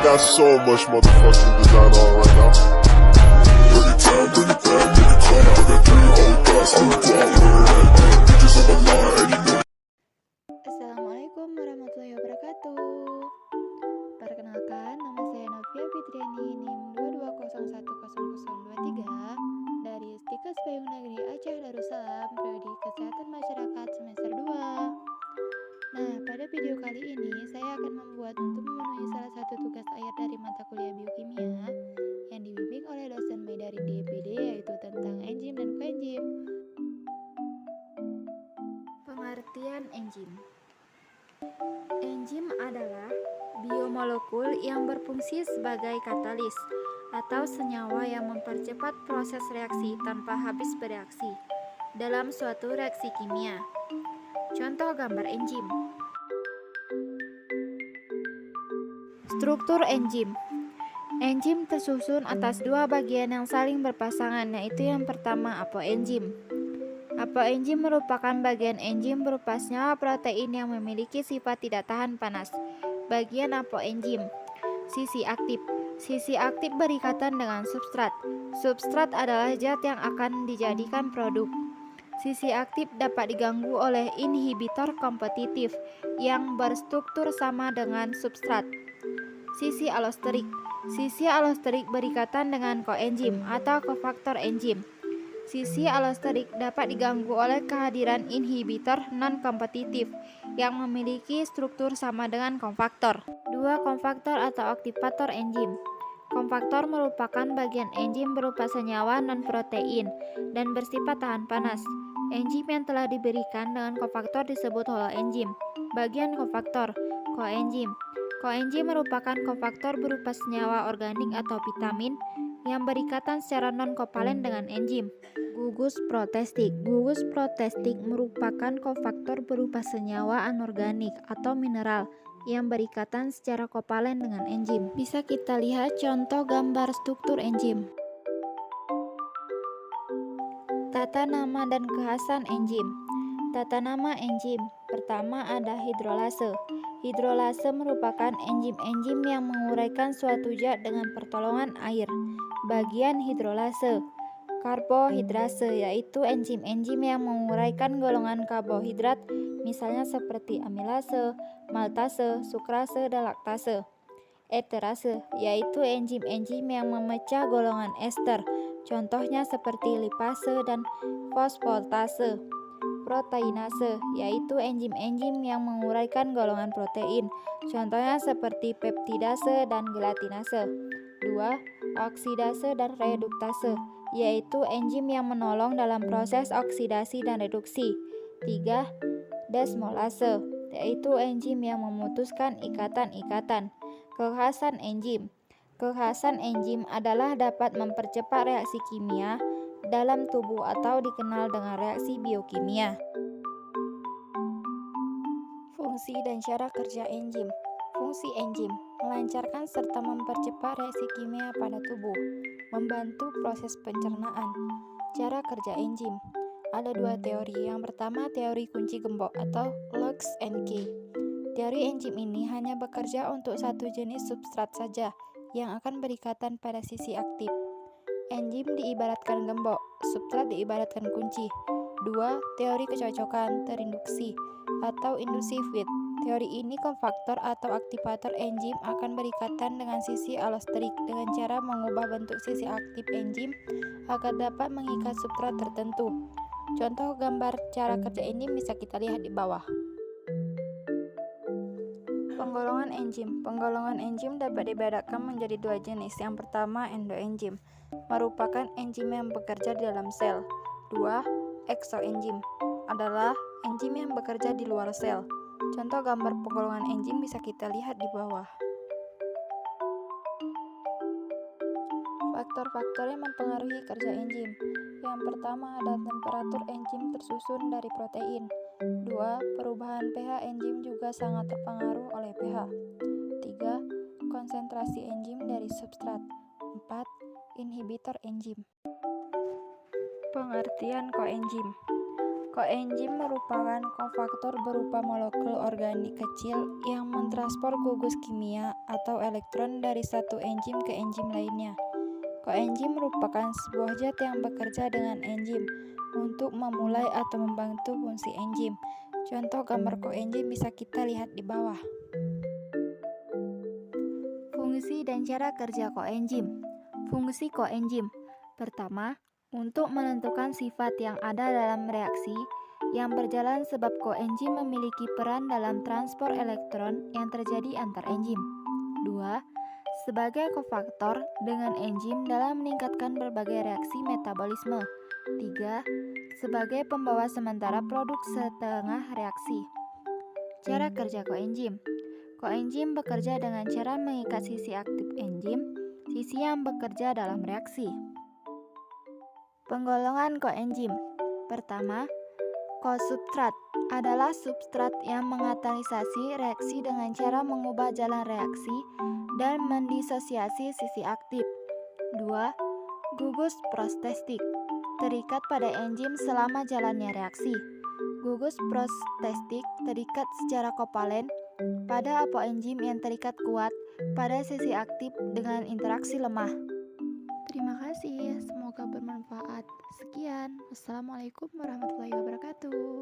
got so much motherfucking design on right now. Bring it down, bring it back, make it clap. I got 3 old thoughts, I'm the guap with her head. Bitches on my line, and you know. Assalamualaikum warahmatullahi wabarakatuh. Perkenalkan, nama saya Novia Fitriani, NIM 22010023 dari Stikes Payung Negeri Aceh Darussalam, Prodi Kesehatan Masyarakat semester 2. Nah, pada video kali ini saya akan membuat untuk memenuhi salah satu tugas akhir dari mata kuliah biokimia yang dibimbing oleh dosen Maidarin DPD, yaitu tentang enzim dan koenzim. Pengertian enzim. Enzim adalah biomolekul yang berfungsi sebagai katalis atau senyawa yang mempercepat proses reaksi tanpa habis bereaksi dalam suatu reaksi kimia. Contoh gambar enzim. Struktur enzim. Enzim tersusun atas dua bagian yang saling berpasangan, yaitu yang pertama apoenzim. Apoenzim merupakan bagian enzim berupa senyawa protein yang memiliki sifat tidak tahan panas. Bagian apoenzim. Sisi aktif. Sisi aktif berikatan dengan substrat. Substrat adalah zat yang akan dijadikan produk. Sisi aktif dapat diganggu oleh inhibitor kompetitif yang berstruktur sama dengan substrat. Sisi alosterik. Sisi alosterik berikatan dengan koenzim atau kofaktor enzim. Sisi alosterik dapat diganggu oleh kehadiran inhibitor non-kompetitif yang memiliki struktur sama dengan kofaktor. 2 kofaktor atau aktivator enzim. Kofaktor merupakan bagian enzim berupa senyawa non-protein dan bersifat tahan panas. Enzim yang telah diberikan dengan kofaktor disebut holoenzim. Bagian kofaktor, koenzim. Koenzim merupakan kofaktor berupa senyawa organik atau vitamin yang berikatan secara non-kovalen dengan enzim. Gugus protestik. Gugus protestik merupakan kofaktor berupa senyawa anorganik atau mineral yang berikatan secara kovalen dengan enzim. Bisa kita lihat contoh gambar struktur enzim. Tata nama dan kekhasan enzim. Tata nama enzim. Pertama ada hidrolase. Hidrolase merupakan enzim-enzim yang menguraikan suatu zat dengan pertolongan air. Bagian hidrolase. Karbohidrase, yaitu enzim-enzim yang menguraikan golongan karbohidrat, misalnya seperti amilase, maltase, sukrase, dan laktase. Esterase, yaitu enzim-enzim yang memecah golongan ester, contohnya seperti lipase dan fosfatase. Proteinase, yaitu enzim-enzim yang menguraikan golongan protein, contohnya seperti peptidase dan gelatinase. 2. Oksidase dan reduktase, yaitu enzim yang menolong dalam proses oksidasi dan reduksi. 3. Desmolase, yaitu enzim yang memutuskan ikatan-ikatan. Kekhasan enzim. Kekhasan enzim adalah dapat mempercepat reaksi kimia dalam tubuh atau dikenal dengan reaksi biokimia. Fungsi dan cara kerja enzim. Fungsi enzim melancarkan serta mempercepat reaksi kimia pada tubuh, membantu proses pencernaan. Cara kerja enzim. Ada 2 teori. Yang pertama teori kunci gembok atau lock and key. Teori enzim ini hanya bekerja untuk satu jenis substrat saja yang akan berikatan pada sisi aktif. Enzim diibaratkan gembok, substrat diibaratkan kunci. 2. Teori kecocokan terinduksi atau inductive fit. Teori ini kofaktor atau aktivator enzim akan berikatan dengan sisi alosterik dengan cara mengubah bentuk sisi aktif enzim agar dapat mengikat substrat tertentu. Contoh gambar cara kerja enzim bisa kita lihat di bawah. Penggolongan enzim. Penggolongan enzim dapat dibedakan menjadi 2 jenis. Yang pertama endoenzim, merupakan enzim yang bekerja di dalam sel. 2. Eksoenzim, adalah enzim yang bekerja di luar sel. Contoh gambar penggolongan enzim bisa kita lihat di bawah. Faktor-faktor yang mempengaruhi kerja enzim. Yang pertama ada temperatur enzim tersusun dari protein. 2. Perubahan pH enzim juga sangat terpengaruh oleh pH. 3. Konsentrasi enzim dari substrat. 4. Inhibitor enzim. Pengertian koenzim. Koenzim merupakan kofaktor berupa molekul organik kecil yang mentransport gugus kimia atau elektron dari satu enzim ke enzim lainnya. Koenzim merupakan sebuah zat yang bekerja dengan enzim untuk memulai atau membantu fungsi enzim. Contoh gambar koenzim bisa kita lihat di bawah. Fungsi dan cara kerja koenzim. Fungsi koenzim. Pertama, untuk menentukan sifat yang ada dalam reaksi yang berjalan sebab koenzim memiliki peran dalam transport elektron yang terjadi antar enzim. 2. Sebagai kofaktor dengan enzim dalam meningkatkan berbagai reaksi metabolisme. 3. Sebagai pembawa sementara produk setengah reaksi. Cara kerja koenzim. Koenzim bekerja dengan cara mengikat sisi aktif enzim, sisi yang bekerja dalam reaksi. Penggolongan koenzim. Pertama, kosubstrat adalah substrat yang mengkatalisasi reaksi dengan cara mengubah jalan reaksi dan mendisosiasi sisi aktif. 2. Gugus prostestik terikat pada enzim selama jalannya reaksi. Gugus prostestik terikat secara kovalen pada apoenzim yang terikat kuat pada sisi aktif dengan interaksi lemah. Terima kasih, semoga bermanfaat. Sekian, wassalamualaikum warahmatullahi wabarakatuh.